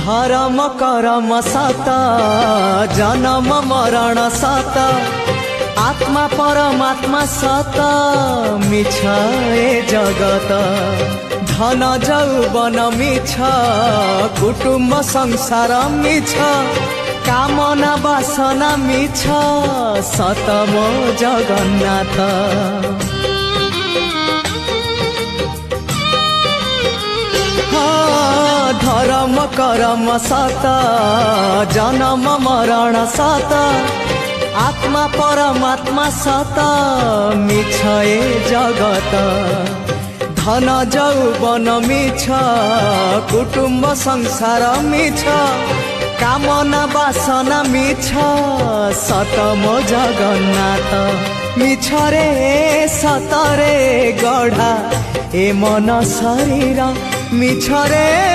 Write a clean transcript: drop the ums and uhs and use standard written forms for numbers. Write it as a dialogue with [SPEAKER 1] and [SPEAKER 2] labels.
[SPEAKER 1] धर्म करम सत जन्म मरण सत आत्मा परमात्मा सत मिछ ए जगत धन जौवन मिछ कुटुम्ब संसार मिछ कामना वासना मिछ सत मो जगन्नाथ। धर्म करम सत जन्म मरण सत आत्मा परमात्मा सत मिछ ए जगत धन जौवन मिछ कुटुम्ब संसार मिछ कामना वासना मिछ सत मो जगन्नाथ। मिछ रे सत रे गढ़ा ए मन शरीर मिछ रे।